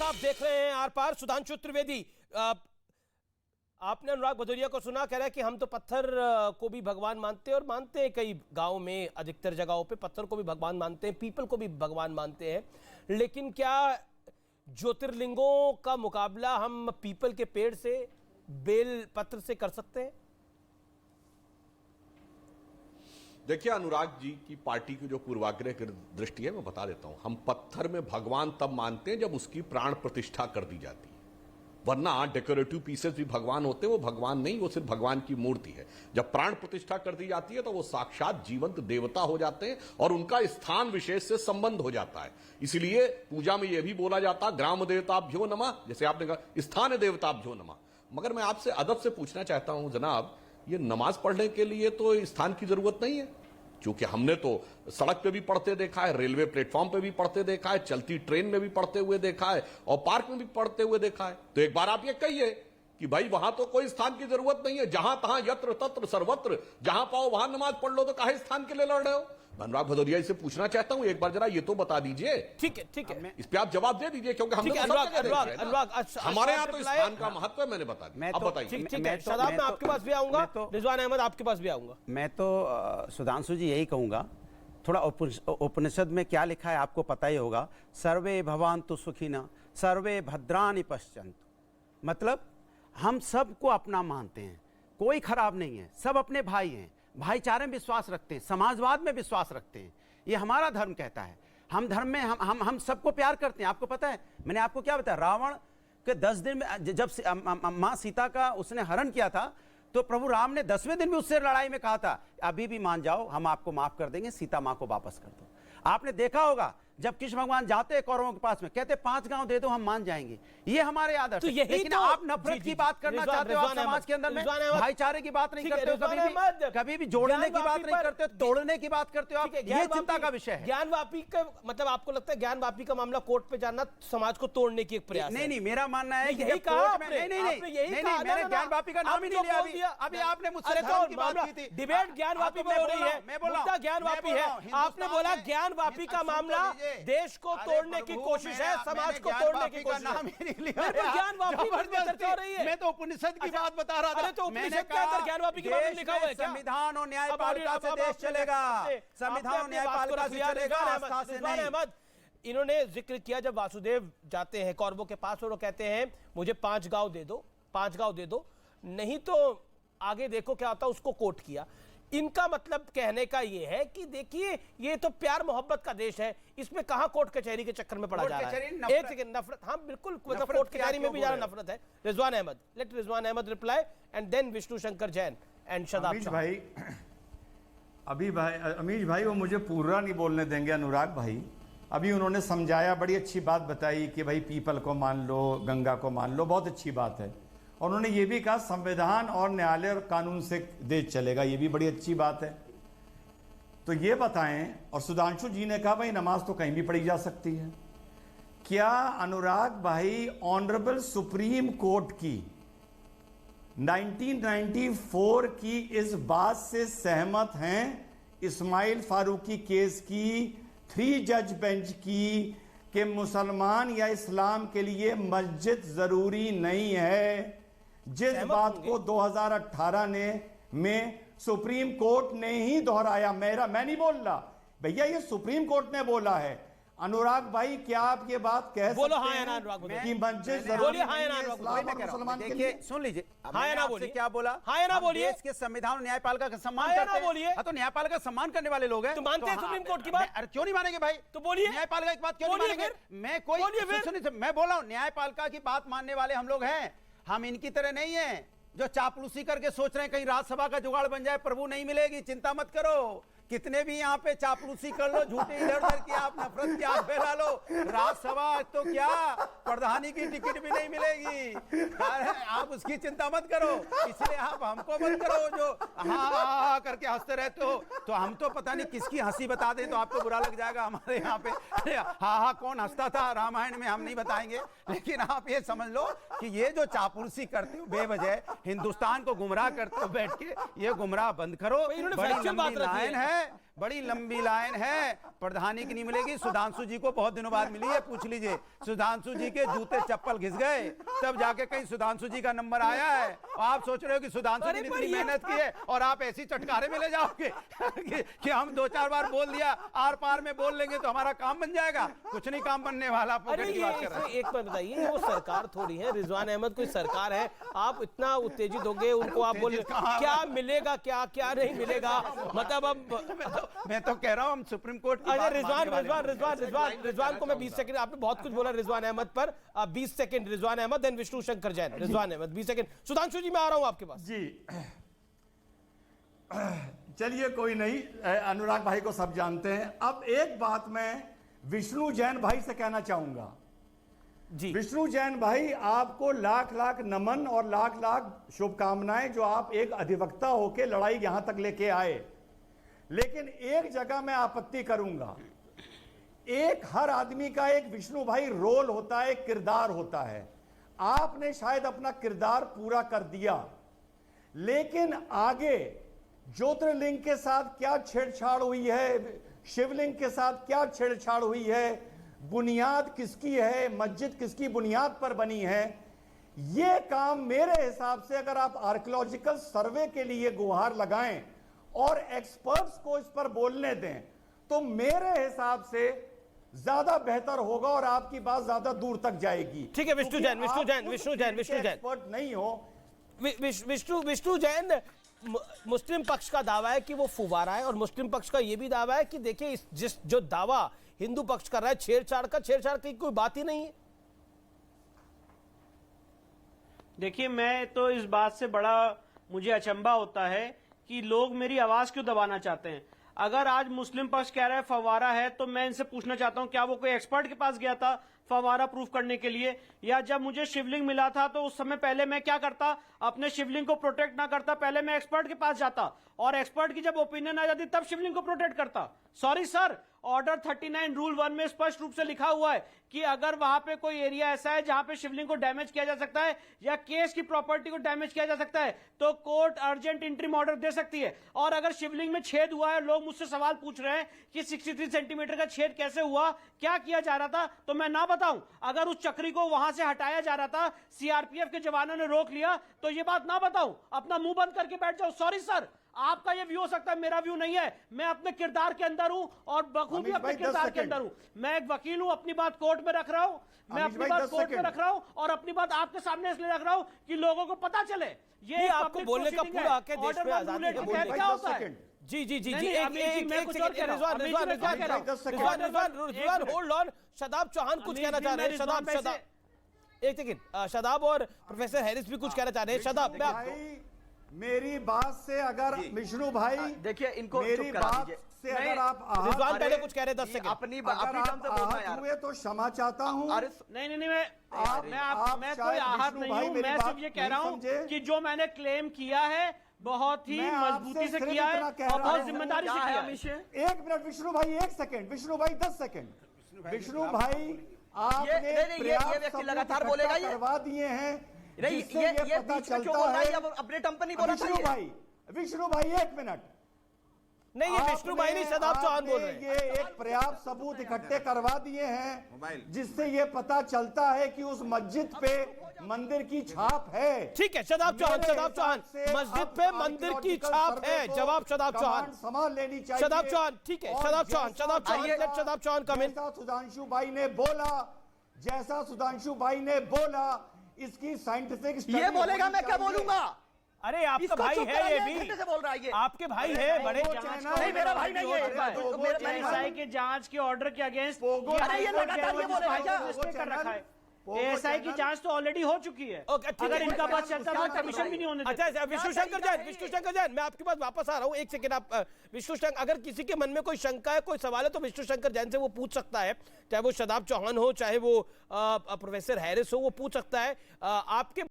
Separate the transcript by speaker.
Speaker 1: आप देख रहे हैं आर पार। सुधांशु त्रिवेदी, आपने अनुराग भदौरिया को सुना, कह रहा है कि हम तो पत्थर को भी भगवान मानते हैं और मानते हैं, कई गांव में अधिकतर जगहों पे पत्थर को भी भगवान मानते हैं, पीपल को भी भगवान मानते हैं। लेकिन क्या ज्योतिर्लिंगों का मुकाबला हम पीपल के पेड़ से, बेल पत्र से कर सकते हैं?
Speaker 2: देखिए, अनुराग जी की पार्टी की जो पूर्वाग्रह की दृष्टि है मैं बता देता हूं। हम पत्थर में भगवान तब मानते हैं जब उसकी प्राण प्रतिष्ठा कर दी जाती है, वरना डेकोरेटिव पीसेस भी भगवान होते हैं, वो भगवान नहीं, वो सिर्फ भगवान की मूर्ति है। जब प्राण प्रतिष्ठा कर दी जाती है तो वो साक्षात जीवंत देवता हो जाते हैं और उनका स्थान विशेष से संबंध हो जाता है। इसलिए पूजा में यह भी बोला जाता, ग्राम देवताभ्यो नमः, जैसे आपने कहा स्थान देवताभ्यो नमः। मगर मैं आपसे अदब से पूछना चाहता हूं जनाब, ये नमाज पढ़ने के लिए तो स्थान की जरूरत नहीं है, क्योंकि हमने तो सड़क पे भी पढ़ते देखा है, रेलवे प्लेटफॉर्म पे भी पढ़ते देखा है, चलती ट्रेन में भी पढ़ते हुए देखा है और पार्क में भी पढ़ते हुए देखा है। तो एक बार आप ये कहिए कि भाई वहां तो कोई स्थान की जरूरत नहीं है, जहां तहां यत्र तत्र सर्वत्र जहां पाओ वहां नमाज पढ़ लो, तो काहे स्थान के लिए लड़ रहे हो? अनुराग भदौरिया से पूछना चाहता हूं, एक बार जरा ये तो बता दीजिए।
Speaker 1: ठीक है, ठीक है,
Speaker 2: इस पे आप जवाब दे दीजिए, क्योंकि हम हमारे यहाँ तो स्थान का महत्व है, मैंने बता दिया। आप बताइए।
Speaker 1: ठीक है, शादाब मैं आपके पास भी आऊंगा, रिजवान अहमद आपके पास भी आऊंगा।
Speaker 3: मैं तो सुधांशु जी यही कहूंगा, थोड़ा उपनिषद में क्या लिखा है आपको पता ही होगा, सर्वे भवन्तु सुखिनः सर्वे भद्राणि पश्यन्तु। मतलब हम सबको अपना मानते हैं, कोई खराब नहीं है, सब अपने भाई हैं, भाईचारे में विश्वास रखते हैं, समाजवाद में विश्वास रखते हैं, ये हमारा धर्म कहता है। हम धर्म में हम सबको प्यार करते हैं। आपको पता है मैंने आपको क्या बताया, रावण के 10 दिन में जब माँ सीता का उसने हरण किया था, तो प्रभु राम ने 10वें दिन भी उससे लड़ाई में कहा था अभी भी मान जाओ, हम आपको माफ कर देंगे, सीता माँ को वापस कर दो। आपने देखा होगा जब कृष्ण भगवान जाते हैं कौरवों के पास में, कहते 5 गांव दे दो हम मान जाएंगे, ये हमारे आदर्श है। लेकिन आप नफरत की बात करना चाहते हो, आप समाज के अंदर में भाईचारे की बात नहीं करते हो, कभी भी जोड़ने की बात नहीं करते हो, तोड़ने की बात करते हो। ये चिंता का विषय है।
Speaker 1: ज्ञानवापी का मतलब आपको लगता है ज्ञानवापी का मामला कोर्ट पे जाना समाज को तोड़ने की एक प्रयास?
Speaker 3: नहीं नहीं, मेरा मानना है कि
Speaker 1: यही कहा
Speaker 3: नहीं, मैंने ज्ञानवापी का नाम ही नहीं लिया। अभी आपने मुझसे की बात की थी,
Speaker 1: डिबेट ज्ञानवापी पे हो रही है, मुद्दा ज्ञानवापी है। आपने बोला ज्ञानवापी का मामला देश को तोड़ने की कोशिश है, समाज को तोड़ने की कोशिश है। ज्ञानवापी पर चर्चा हो रही है।
Speaker 3: मैं तो उपनिषद की बात बता रहा था।
Speaker 1: अरे तो उपनिषद के अंदर ज्ञानवापी के बारे में लिखा हुआ है क्या?
Speaker 3: संविधान और न्यायपालिका से देश चलेगा, संविधान और न्यायपालिका से चलेगा, आस्था से नहीं।
Speaker 1: अहमद, इन्होंने जिक्र किया जब वासुदेव जाते हैं कौरवों के पास और वो कहते हैं मुझे 5 गांव दे दो, 5 गांव दे दो, नहीं तो आगे देखो क्या होता, उसको कोट किया। इनका मतलब कहने का ये है कि देखिए ये तो प्यार मोहब्बत का देश है, इसमें कहां कोर्ट कचहरी के चक्कर में पड़ा जा रहा है। एक सेकंड, नफरत, हाँ बिल्कुल, मतलब कोर्ट कचहरी में भी जा रहा नफरत है। Rizwan Ahmad, let Rizwan Ahmad reply and then Vishnu Shankar Jain and Shadab
Speaker 4: भाई। अभी भाई अमीश भाई वो मुझे पूरा नहीं बोलने देंगे अनुराग भाई। अभी उन्होंने समझाया, बड़ी अच्छी बात बताई कि भाई पीपल को मान लो, गंगा को मान लो, बहुत अच्छी बात है। और उन्होंने ये भी कहा संविधान और न्यायालय और कानून से देश चलेगा, ये भी बड़ी अच्छी बात है। तो ये बताएं, और सुधांशु जी ने कहा भाई नमाज तो कहीं भी पढ़ी जा सकती है। क्या अनुराग भाई ऑनरेबल सुप्रीम कोर्ट की 1994 की इस बात से सहमत हैं, इस्माइल फारूकी केस की 3 जज बेंच की, कि मुसलमान या इस्लाम के लिए मस्जिद जरूरी नहीं है? जिस बात को 2018 में सुप्रीम कोर्ट ने ही दोहराया, मैं नहीं बोल रहा भैया, ये सुप्रीम कोर्ट ने बोला है। अनुराग भाई क्या आप ये बात कह सकते हैं कि मस्जिद जरूरी है?
Speaker 3: देखिए सुन लीजिए,
Speaker 1: आपसे
Speaker 3: क्या बोला,
Speaker 1: हाँ ना बोलिए,
Speaker 3: देश के संविधान और न्यायपालिका का सम्मान करते हैं। तो न्यायपालिका का सम्मान करने वाले लोग हैं,
Speaker 1: तो मानते हैं सुप्रीम कोर्ट की बात?
Speaker 3: अरे क्यों नहीं मानेंगे भाई?
Speaker 1: तो बोलिए,
Speaker 3: न्यायपालिका की बात क्यों नहीं मानेंगे? मैं कोई मैं बोल रहा हूँ न्यायपालिका की बात मानने वाले हम लोग हैं, हम इनकी तरह नहीं है जो चापलूसी करके सोच रहे हैं कहीं राज्यसभा का जुगाड़ बन जाए। प्रभु नहीं मिलेगी, चिंता मत करो। कितने भी यहाँ पे चापलूसी कर लो, झूठे इधर उधर की आप नफरत की आग फैला लो, राज्यसभा तो क्या प्रधानी की टिकट भी नहीं मिलेगी। आप उसकी चिंता मत करो, इसलिए आप हमको मत करो जो हाँ करके हंसते रहते हो। तो हम तो पता नहीं किसकी हंसी बता दें तो आपको बुरा लग जाएगा। हमारे यहाँ पे हाँ कौन हंसता था रामायण में हम नहीं बताएंगे, लेकिन आप ये समझ लो कि ये जो चापलूसी करते हो बेवजह, हिंदुस्तान को गुमराह करते हो बैठ के, ये गुमराह बंद करो। बड़ी लंबी लाइन है, बड़ी लंबी लाइन है, प्रधानी की नहीं मिलेगी। सुधांशु जी को बहुत दिनों बाद मिली है, पूछ लीजिए। सुधांशु जी के जूते चप्पल घिस गए, तब जाके कहीं सुधांशु जी का नंबर आया है। आप सोच रहे हो कि सुधांशु जी ने इतनी मेहनत की है और आप ऐसी चटकारे में ले जाओगे कि हम 2-4 बार बोल दिया, आर पार में बोल लेंगे तो हमारा काम बन जाएगा। कुछ नहीं काम बनने वाला।
Speaker 1: अरे एक बात बताइए, वो सरकार थोड़ी है, रिजवान अहमद कोई सरकार है? आप इतना उत्तेजित हो गए, उनको आप बोल क्या मिलेगा, क्या क्या नहीं मिलेगा, मतलब अब
Speaker 3: मैं तो कह रहा हूं हम सुप्रीम कोर्ट की
Speaker 1: अरे रिजवान को मैं 20 सेकंड, आपने बहुत कुछ बोला रिजवान अहमद पर, 20 second Rizwan Ahmad, then Vishnu Shankar Jain. Rizwan Ahmad 20 second. Sudhanshu ji मैं आ रहा हूं आपके पास।
Speaker 4: जी चलिए कोई नहीं, अनुराग भाई को सब जानते हैं। अब एक बात मैं विष्णु जैन भाई से कहना चाहूंगा।
Speaker 1: जी
Speaker 4: विष्णु जैन भाई, आपको लाख लाख नमन और लाख लाख शुभकामनाएं जो आप एक अधिवक्ता होके लड़ाई यहां तक लेके आए। लेकिन एक जगह मैं आपत्ति करूंगा। एक हर आदमी का एक विष्णु भाई रोल होता है, किरदार होता है। आपने शायद अपना किरदार पूरा कर दिया, लेकिन आगे ज्योतिर्लिंग के साथ क्या छेड़छाड़ हुई है, शिवलिंग के साथ क्या छेड़छाड़ हुई है, बुनियाद किसकी है, मस्जिद किसकी बुनियाद पर बनी है, यह काम मेरे हिसाब से अगर आप आर्कियोलॉजिकल सर्वे के लिए गुहार लगाएं और एक्सपर्ट्स को इस पर बोलने दें तो मेरे हिसाब से ज्यादा बेहतर होगा और आपकी बात ज्यादा दूर तक जाएगी।
Speaker 1: ठीक है विष्णु जैन
Speaker 4: एक्सपर्ट नहीं हो।
Speaker 1: विष्णु जैन, मुस्लिम पक्ष का दावा है कि वो फुवारा है और मुस्लिम पक्ष का यह भी दावा है कि देखिए जो दावा हिंदू पक्ष कर रहा है छेड़छाड़ की कोई बात ही नहीं है।
Speaker 5: देखिए, मैं तो इस बात से बड़ा मुझे अचंभा होता है कि लोग मेरी आवाज क्यों दबाना चाहते हैं। अगर आज मुस्लिम पक्ष कह रहा है फवारा है, तो मैं इनसे पूछना चाहता हूं क्या वो कोई एक्सपर्ट के पास गया था फवारा प्रूफ करने के लिए? या जब मुझे शिवलिंग मिला था तो उस समय पहले मैं क्या करता, अपने शिवलिंग को प्रोटेक्ट ना करता, पहले मैं एक्सपर्ट के पास जाता और एक्सपर्ट की जब ओपिनियन आ जाती तब शिवलिंग को प्रोटेक्ट करता। सॉरी सर, ऑर्डर 39 रूल 1 में स्पष्ट रूप से लिखा हुआ है कि अगर वहां पे कोई एरिया ऐसा है जहां पे शिवलिंग को डैमेज किया जा सकता है या केस की प्रॉपर्टी को डैमेज किया जा सकता है तो कोर्ट अर्जेंट इंटरिम ऑर्डर दे सकती है। और अगर शिवलिंग में छेद हुआ है, लोग मुझसे सवाल पूछ रहे हैं कि 63 सेंटीमीटर का छेद कैसे हुआ, क्या किया जा रहा था, तो मैं ना बताऊं? अगर उस चक्री को वहां से हटाया जा रहा था, सीआरपीएफ के जवानों ने रोक लिया, तो ये बात ना बताऊं? अपना मुंह बंद करके बैठ जाओ। सॉरी सर, आपका ये व्यू हो सकता है, मेरा व्यू नहीं है। मैं अपने किरदार के अंदर हूं और बखूबी अपने किरदार के अंदर हूं। मैं एक वकील हूं, अपनी बात कोर्ट में रख रहा हूं, मैं अपनी बात कोर्ट में रख रहा हूं और अपनी बात आपके सामने इसलिए रख रहा हूं कि लोगों को पता चले ये
Speaker 1: आपको बोलने का पूरा हक है, देश में आजादी है,
Speaker 5: क्या होता है।
Speaker 1: जी रिजवान होल्ड ऑन। शदाब चौहान कुछ कहना चाह रहे हैं। शदाब एक सेकंड, शदाब और प्रोफेसर हैरिस भी कुछ कहना चाह रहे हैं। शदाब
Speaker 4: मेरी बात से अगर विष्णु भाई
Speaker 6: देखिए, इनको
Speaker 4: मेरी बात से अगर आप
Speaker 1: रिजवान पहले कुछ कह रहे 10 सेकंड
Speaker 6: अपनी टर्म से बोलना यार।
Speaker 4: हुए तो क्षमा चाहता हूं।
Speaker 5: नहीं मैं कोई आहत नहीं हूं। मैं सिर्फ ये कह रहा हूं कि जो मैंने क्लेम किया है बहुत ही मजबूती से किया है और बहुत जिम्मेदारी से किया है।
Speaker 4: 1 मिनट विष्णु भाई, 1 सेकंड विष्णु भाई, 10 सेकंड विष्णु भाई, आपने
Speaker 6: लगातार बोलेगा ये
Speaker 4: करवा दिए हैं।
Speaker 6: ये पता चलता है अपने टर्म पर नहीं बोला
Speaker 4: विष्णु भाई 1 मिनट।
Speaker 1: नहीं, ये विष्णु भाई नहीं, शदाब चौहान बोल रहे हैं।
Speaker 4: ये एक पर्याप्त सबूत इकट्ठे करवा दिए हैं जिससे ये पता चलता है कि उस मस्जिद पे मंदिर की छाप है।
Speaker 1: ठीक है शदाब चौहान, मस्जिद पे मंदिर की छाप है। जवाब शदाब चौहान,
Speaker 4: संभाल लेनी चाहिए।
Speaker 1: शदाब चौहान, ठीक है शदाब चौहान कम इन।
Speaker 4: सुधांशु भाई ने बोला, जैसा सुधांशु भाई ने बोला, इसकी साइंटिफिक
Speaker 6: ये बोलेगा, मैं क्या बोलूंगा?
Speaker 1: अरे आपका भाई है, ये भी
Speaker 6: से बोल रहा है ये।
Speaker 1: आपके भाई है बड़े।
Speaker 6: नहीं, मेरा भाई नहीं है।
Speaker 5: एएसआई के जांच के ऑर्डर के अगेंस्ट
Speaker 6: अरे ये लगातार ये बोल रहा
Speaker 5: है। एएसआई की जांच तो ऑलरेडी हो चुकी है। अगर इनका बस चलता तो कमीशन भी नहीं होने देता।
Speaker 1: अच्छा विष्णु शंकर जैन, मैं आपके पास वापस आ रहा हूँ, 1 सेकंड। आप विष्णु शंकर, अगर किसी के मन में कोई शंका है, कोई सवाल है तो विष्णु शंकर जैन से वो पूछ सकता है, चाहे वो शदाब चौहान हो, चाहे वो प्रोफेसर हैरिस हो, वो पूछ सकता है। आपके